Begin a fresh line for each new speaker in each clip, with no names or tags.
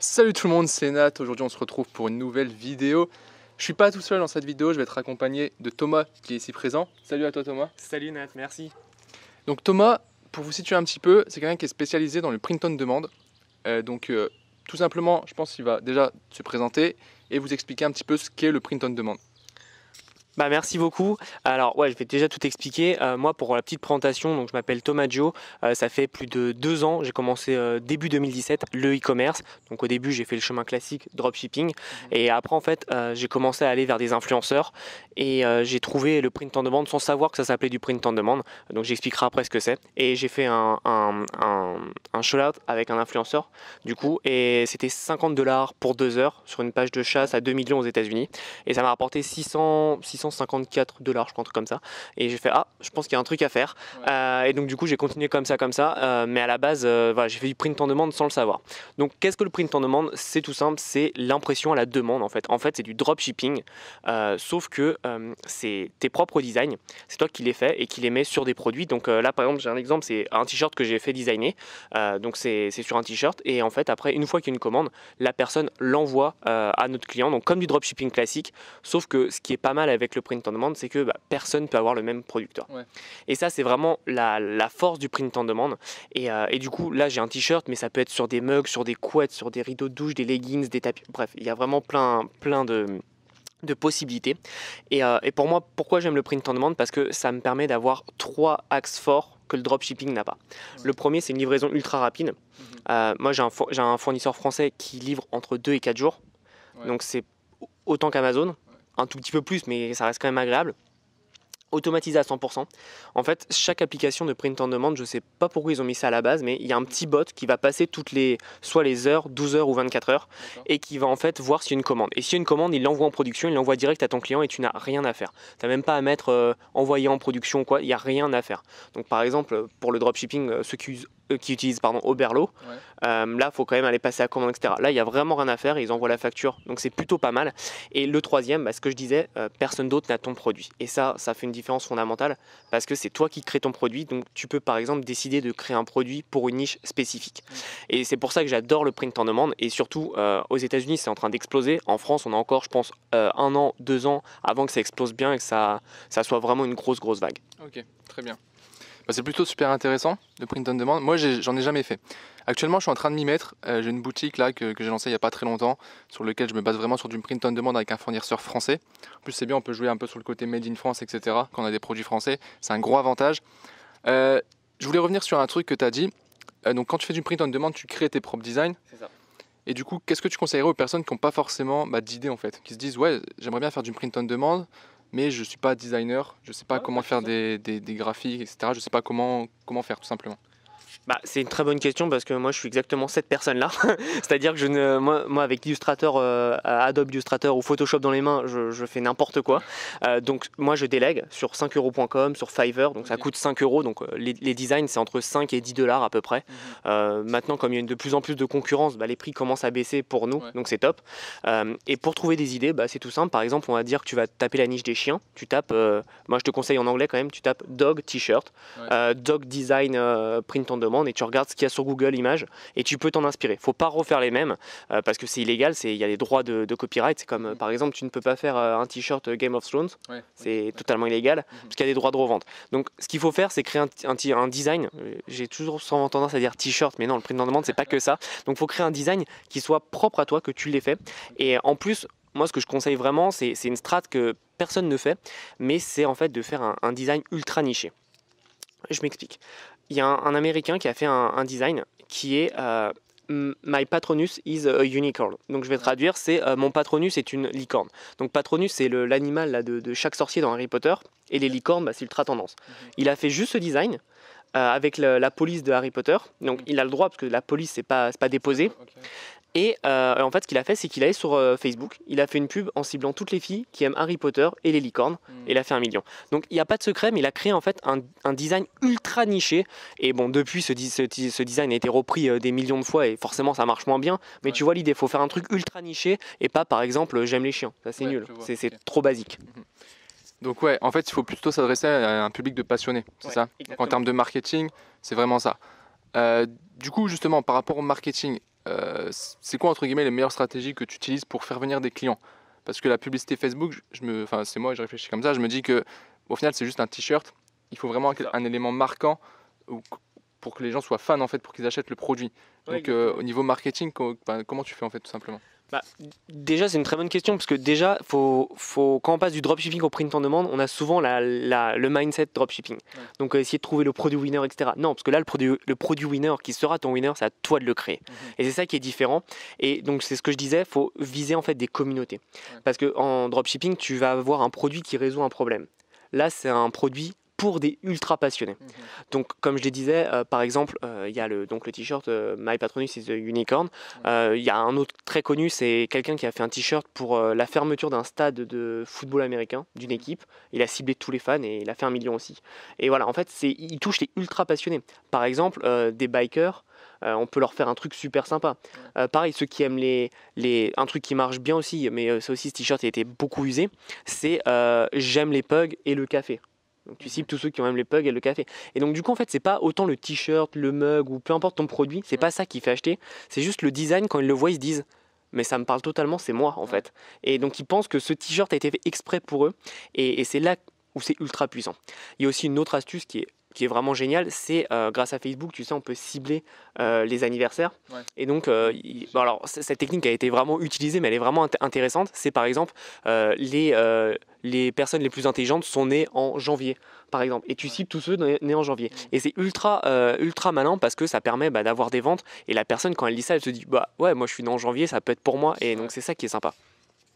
Salut tout le monde, c'est Nat. Aujourd'hui on se retrouve pour une nouvelle vidéo. Je suis pas tout seul dans cette vidéo, je vais être accompagné de Thomas qui est ici présent. Salut à toi Thomas.
Salut Nat, merci.
Donc Thomas, pour vous situer un petit peu, c'est quelqu'un qui est spécialisé dans le print on demand. Tout simplement, je pense qu'il va déjà se présenter et vous expliquer un petit peu ce qu'est le print on demand.
Merci beaucoup. Alors je vais déjà tout expliquer. Moi pour la petite présentation, donc je m'appelle Thomas Gio. Ça fait plus de 2 ans, j'ai commencé début 2017 le e-commerce. Donc au début j'ai fait le chemin classique dropshipping et après en fait j'ai commencé à aller vers des influenceurs et j'ai trouvé le print on demand sans savoir que ça s'appelait du print on demand. Donc j'expliquerai après ce que c'est. Et j'ai fait un shout-out avec un influenceur du coup et c'était $50 pour 2 heures sur une page de chasse à 2 millions aux États-Unis et ça m'a rapporté 654 $, je crois, un truc comme ça. Et j'ai fait je pense qu'il y a un truc à faire. Et donc du coup j'ai continué comme ça. Mais à la base, j'ai fait du print on demand sans le savoir. Donc qu'est-ce que le print on demand? C'est tout simple, c'est l'impression à la demande en fait. En fait c'est du dropshipping, sauf que c'est tes propres designs. C'est toi qui les fais et qui les mets sur des produits. Donc là par exemple j'ai un exemple, c'est un t-shirt que j'ai fait designer. Donc c'est sur un t-shirt et en fait après une fois qu'il y a une commande, la personne l'envoie à notre client. Donc comme du dropshipping classique, sauf que ce qui est pas mal avec le print on demand, c'est que personne ne peut avoir le même producteur. Et ça c'est vraiment la force du print on demand. Et du coup là j'ai un t-shirt, mais ça peut être sur des mugs, sur des couettes, sur des rideaux de douche, des leggings, des tapis, bref il y a vraiment plein de possibilités. Et pour moi, pourquoi j'aime le print on demand? Parce que ça me permet d'avoir 3 axes forts que le dropshipping n'a pas. Le premier, c'est une livraison ultra rapide. Moi j'ai un fournisseur français qui livre entre 2 et 4 jours. Donc c'est autant qu'Amazon, un tout petit peu plus, mais ça reste quand même agréable. Automatisé à 100%. En fait, chaque application de print on demand, je ne sais pas pourquoi ils ont mis ça à la base, mais il y a un petit bot qui va passer soit les heures, 12 heures ou 24 heures, et qui va en fait voir s'il y a une commande. Et s'il y a une commande, il l'envoie en production, il l'envoie direct à ton client et tu n'as rien à faire. Tu n'as même pas à mettre envoyer en production ou quoi, il n'y a rien à faire. Donc par exemple, pour le dropshipping, ceux qui utilisent Oberlo, là il faut quand même aller passer à commande, etc. Là il n'y a vraiment rien à faire, ils envoient la facture, donc c'est plutôt pas mal. Et le troisième, ce que je disais, personne d'autre n'a ton produit. Et ça fait une différence fondamentale parce que c'est toi qui crée ton produit, donc tu peux par exemple décider de créer un produit pour une niche spécifique. Et c'est pour ça que j'adore le print on demand, et surtout aux États-Unis c'est en train d'exploser. En France on a encore je pense 1 an, 2 ans avant que ça explose bien et que ça soit vraiment une grosse vague.
Ok, très bien. C'est plutôt super intéressant le print on demand. Moi j'en ai jamais fait. Actuellement je suis en train de m'y mettre. J'ai une boutique là que j'ai lancée il n'y a pas très longtemps, sur lequel je me base vraiment sur du print on demand avec un fournisseur français. En plus c'est bien, on peut jouer un peu sur le côté made in France, etc. Quand on a des produits français, c'est un gros avantage. Je voulais revenir sur un truc que tu as dit. Donc quand tu fais du print on demand, tu crées tes propres designs.
C'est ça.
Et du coup, qu'est-ce que tu conseillerais aux personnes qui n'ont pas forcément d'idées en fait, qui se disent ouais j'aimerais bien faire du print on demand, mais je ne suis pas designer, je ne sais pas comment faire des graphiques, etc. Je ne sais pas comment faire tout simplement.
C'est une très bonne question parce que moi je suis exactement cette personne-là. C'est-à-dire que moi avec Illustrator, Adobe Illustrator ou Photoshop dans les mains, je fais n'importe quoi. Donc moi je délègue sur 5euros.com, sur Fiverr, donc ça coûte 5 euros. Donc les designs c'est entre 5 et 10 $ à peu près. Maintenant comme il y a de plus en plus de concurrence, les prix commencent à baisser pour nous, donc c'est top. Et pour trouver des idées, c'est tout simple. Par exemple on va dire que tu vas taper la niche des chiens. Tu tapes, moi je te conseille en anglais quand même, tu tapes dog t-shirt, dog design print on demand, et tu regardes ce qu'il y a sur Google Images et tu peux t'en inspirer. Faut pas refaire les mêmes parce que c'est illégal, il y a des droits de copyright. C'est comme par exemple tu ne peux pas faire un t-shirt Game of Thrones, c'est totalement illégal parce qu'il y a des droits de revente. Donc ce qu'il faut faire c'est créer un design. J'ai toujours souvent tendance à dire t-shirt, mais non, le print on demand c'est pas que ça. Donc faut créer un design qui soit propre à toi, que tu l'aies fait. Et en plus moi ce que je conseille vraiment c'est une strat que personne ne fait, mais c'est en fait de faire un design ultra niché. Je m'explique. Il y a un Américain qui a fait un design qui est My Patronus is a unicorn. Donc je vais traduire, c'est mon Patronus est une licorne. Donc Patronus c'est l'animal là, de chaque sorcier dans Harry Potter, et les licornes c'est ultra tendance. Il a fait juste ce design avec la police de Harry Potter. Donc il a le droit parce que la police c'est pas déposé. Et en fait, ce qu'il a fait, c'est qu'il allait sur Facebook, il a fait une pub en ciblant toutes les filles qui aiment Harry Potter et les licornes, et il a fait 1 million. Donc il n'y a pas de secret, mais il a créé en fait un design ultra niché. Et bon, depuis, ce design a été repris des millions de fois, et forcément, ça marche moins bien. Mais tu vois l'idée, il faut faire un truc ultra niché, et pas par exemple, j'aime les chiens. Ça, c'est nul, c'est trop basique.
Donc en fait, il faut plutôt s'adresser à un public de passionnés, c'est ça? Donc, en termes de marketing, c'est vraiment ça. Du coup, justement, par rapport au marketing, c'est quoi entre guillemets les meilleures stratégies que tu utilises pour faire venir des clients? Parce que la publicité Facebook, enfin c'est moi, je réfléchis comme ça, je me dis que au final c'est juste un t-shirt. Il faut vraiment un élément marquant pour que les gens soient fans en fait, pour qu'ils achètent le produit. Donc au niveau marketing, comment tu fais en fait tout simplement?
Bah, déjà, c'est une très bonne question parce que déjà, quand on passe du dropshipping au print on demand, on a souvent le mindset dropshipping. Ouais. Donc, essayer de trouver le produit winner, etc. Non, parce que là, le produit winner qui sera ton winner, c'est à toi de le créer. Et c'est ça qui est différent. Et donc, c'est ce que je disais, il faut viser en fait des communautés. Parce qu'en dropshipping, tu vas avoir un produit qui résout un problème. Là, c'est un produit pour des ultra passionnés. Donc, comme je le disais, par exemple, il y a le t-shirt My Patronus is a Unicorn. Il y a un autre très connu, c'est quelqu'un qui a fait un t-shirt pour la fermeture d'un stade de football américain, d'une équipe. Il a ciblé tous les fans et il a fait 1 million aussi. Et voilà, en fait, il touche les ultra passionnés. Par exemple, des bikers, on peut leur faire un truc super sympa. Pareil, ceux qui aiment un truc qui marche bien aussi, mais ça aussi, ce t-shirt a été beaucoup usé, c'est j'aime les pugs et le café. Donc tu cibles tous ceux qui ont même les pugs et le café. Et donc du coup en fait c'est pas autant le t-shirt, le mug ou peu importe ton produit, c'est pas ça qui fait acheter, c'est juste le design. Quand ils le voient ils se disent mais ça me parle totalement, c'est moi en fait. Et donc ils pensent que ce t-shirt a été fait exprès pour eux et c'est là où c'est ultra puissant. Il y a aussi une autre astuce qui est vraiment géniale, c'est grâce à Facebook, tu sais, on peut cibler les anniversaires. Et donc, alors, cette technique a été vraiment utilisée, mais elle est vraiment intéressante. C'est par exemple, les personnes les plus intelligentes sont nées en janvier, par exemple. Et tu cibles tous ceux nés en janvier. Et c'est ultra malin parce que ça permet d'avoir des ventes. Et la personne, quand elle lit ça, elle se dit, bah ouais, moi je suis né en janvier, ça peut être pour moi. Et donc, c'est ça qui est sympa.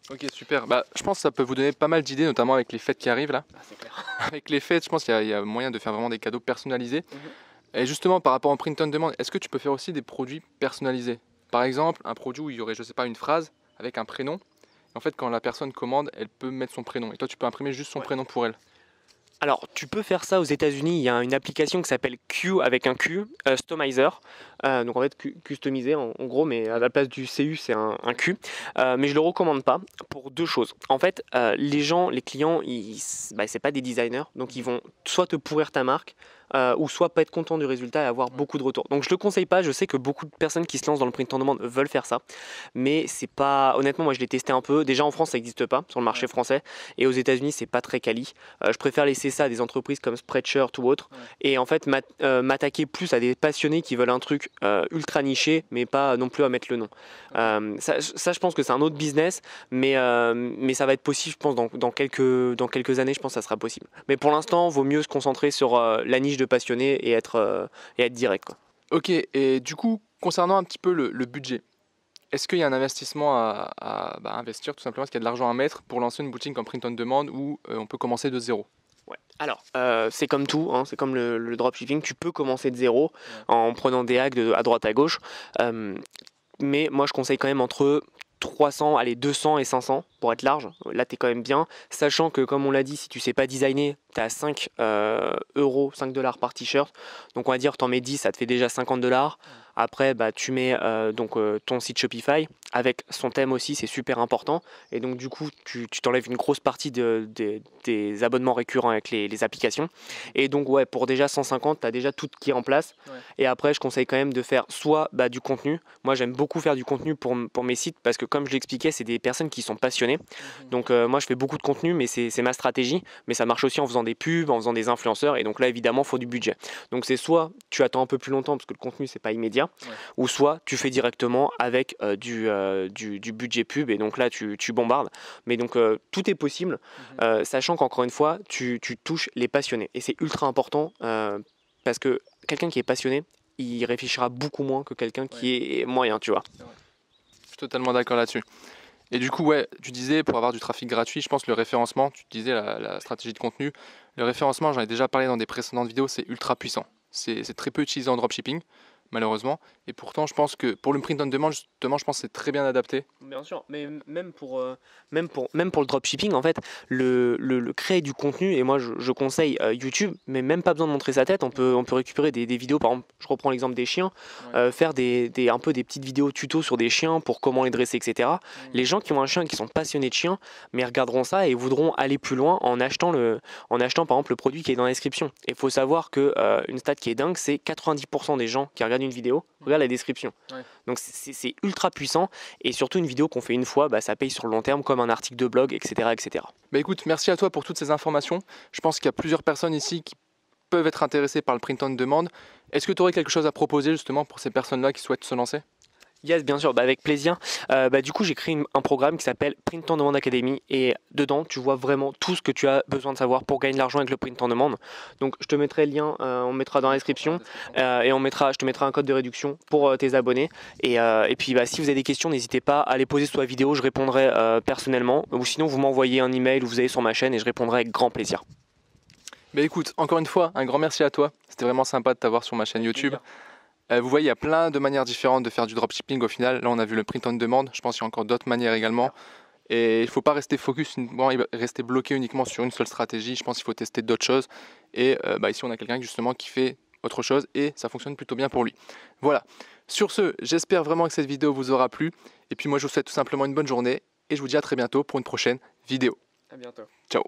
Ok, super. Je pense que ça peut vous donner pas mal d'idées, notamment avec les fêtes qui arrivent là.
C'est clair.
Avec les fêtes, je pense qu'il y a moyen de faire vraiment des cadeaux personnalisés. Et justement, par rapport au print on demand, est-ce que tu peux faire aussi des produits personnalisés? Par exemple, un produit où il y aurait, je sais pas, une phrase avec un prénom. Et en fait, quand la personne commande, elle peut mettre son prénom. Et toi, tu peux imprimer juste son prénom pour elle.
Alors, tu peux faire ça aux États-Unis. Il y a une application qui s'appelle Q avec un Q, Stomizer. Donc en fait, customisé en gros, mais à la place du CU, c'est un Q. Mais je le recommande pas pour 2 choses. En fait, les clients, c'est pas des designers, donc ils vont soit te pourrir ta marque, ou soit pas être content du résultat et avoir beaucoup de retours. Donc je le conseille pas. Je sais que beaucoup de personnes qui se lancent dans le print on demand veulent faire ça, mais c'est pas. Honnêtement, moi je l'ai testé un peu. Déjà en France, ça n'existe pas sur le marché français, et aux États-Unis, c'est pas très quali. Je préfère laisser ça à des entreprises comme Spreadshirt ou autre, et en fait m'attaquer plus à des passionnés qui veulent un truc ultra niché, mais pas non plus à mettre le nom. Ça, je pense que c'est un autre business, mais ça va être possible, je pense, dans quelques années, je pense que ça sera possible. Mais pour l'instant, vaut mieux se concentrer sur la niche de passionnés et être direct, quoi.
Ok, et du coup, concernant un petit peu le budget, est-ce qu'il y a un investissement à investir tout simplement? Est-ce qu'il y a de l'argent à mettre pour lancer une boutique en print on demand où on peut commencer de zéro?
Ouais. Alors, c'est comme tout, hein, c'est comme le dropshipping, tu peux commencer de zéro en prenant des hacks à droite à gauche, mais moi je conseille quand même entre 300, allez 200 et 500 pour être large. Là tu es quand même bien, sachant que comme on l'a dit, si tu sais pas designer, tu es à 5 euros, 5 dollars par t-shirt, donc on va dire tu en mets 10, ça te fait déjà 50 dollars. Après, tu mets ton site Shopify avec son thème aussi, c'est super important. Et donc, du coup, tu t'enlèves une grosse partie des abonnements récurrents avec les applications. Et donc, ouais, pour déjà 150, tu as déjà tout qui est en place. Ouais. Et après, je conseille quand même de faire soit du contenu. Moi, j'aime beaucoup faire du contenu pour mes sites parce que, comme je l'expliquais, c'est des personnes qui sont passionnées. Donc, moi, je fais beaucoup de contenu, mais c'est ma stratégie. Mais ça marche aussi en faisant des pubs, en faisant des influenceurs. Et donc là, évidemment, il faut du budget. Donc, c'est soit tu attends un peu plus longtemps parce que le contenu, c'est pas immédiat. Ouais. Ou soit tu fais directement avec du budget pub et donc là tu bombardes. Mais donc tout est possible, sachant qu'encore une fois tu touches les passionnés et c'est ultra important parce que quelqu'un qui est passionné, il réfléchira beaucoup moins que quelqu'un qui est moyen, tu vois.
Je suis totalement d'accord là-dessus. Et du coup, ouais, tu disais pour avoir du trafic gratuit, je pense que le référencement, tu disais la stratégie de contenu, le référencement, j'en ai déjà parlé dans des précédentes vidéos, c'est ultra puissant. C'est très peu utilisé en dropshipping, malheureusement. Et pourtant, je pense que pour le print on demand, justement, je pense que c'est très bien adapté.
Bien sûr, mais même pour le dropshipping, en fait, le créer du contenu, et moi je conseille YouTube, mais même pas besoin de montrer sa tête, on peut récupérer des vidéos, par exemple, je reprends l'exemple des chiens, faire un peu des petites vidéos tuto sur des chiens pour comment les dresser, etc. Les gens qui ont un chien et qui sont passionnés de chiens, mais regarderont ça et voudront aller plus loin en achetant par exemple le produit qui est dans la description. Et il faut savoir que une stat qui est dingue, c'est 90% des gens qui regardent regardes une vidéo, regarde la description.
Ouais.
Donc c'est ultra puissant et surtout une vidéo qu'on fait une fois, ça paye sur le long terme comme un article de blog, etc. etc.
Bah écoute, merci à toi pour toutes ces informations. Je pense qu'il y a plusieurs personnes ici qui peuvent être intéressées par le print on demand. Est-ce que tu aurais quelque chose à proposer justement pour ces personnes-là qui souhaitent se lancer?
Yes, bien sûr, avec plaisir. Du coup, j'ai créé un programme qui s'appelle Print on Demand Academy et dedans, tu vois vraiment tout ce que tu as besoin de savoir pour gagner de l'argent avec le print on demand. Donc, je te mettrai le lien, on mettra dans la description et je te mettrai un code de réduction pour tes abonnés. Et puis, si vous avez des questions, n'hésitez pas à les poser sous la vidéo, je répondrai personnellement. Ou sinon, vous m'envoyez un email ou vous allez sur ma chaîne et je répondrai avec grand plaisir.
Bah écoute, encore une fois, un grand merci à toi. C'était vraiment sympa de t'avoir sur ma chaîne YouTube. Vous voyez, il y a plein de manières différentes de faire du dropshipping au final. Là, on a vu le print on demand. Je pense qu'il y a encore d'autres manières également. Et il ne faut pas rester focus, rester bloqué uniquement sur une seule stratégie. Je pense qu'il faut tester d'autres choses. Et ici, on a quelqu'un justement qui fait autre chose et ça fonctionne plutôt bien pour lui. Voilà. Sur ce, j'espère vraiment que cette vidéo vous aura plu. Et puis moi, je vous souhaite tout simplement une bonne journée et je vous dis à très bientôt pour une prochaine vidéo.
À bientôt.
Ciao.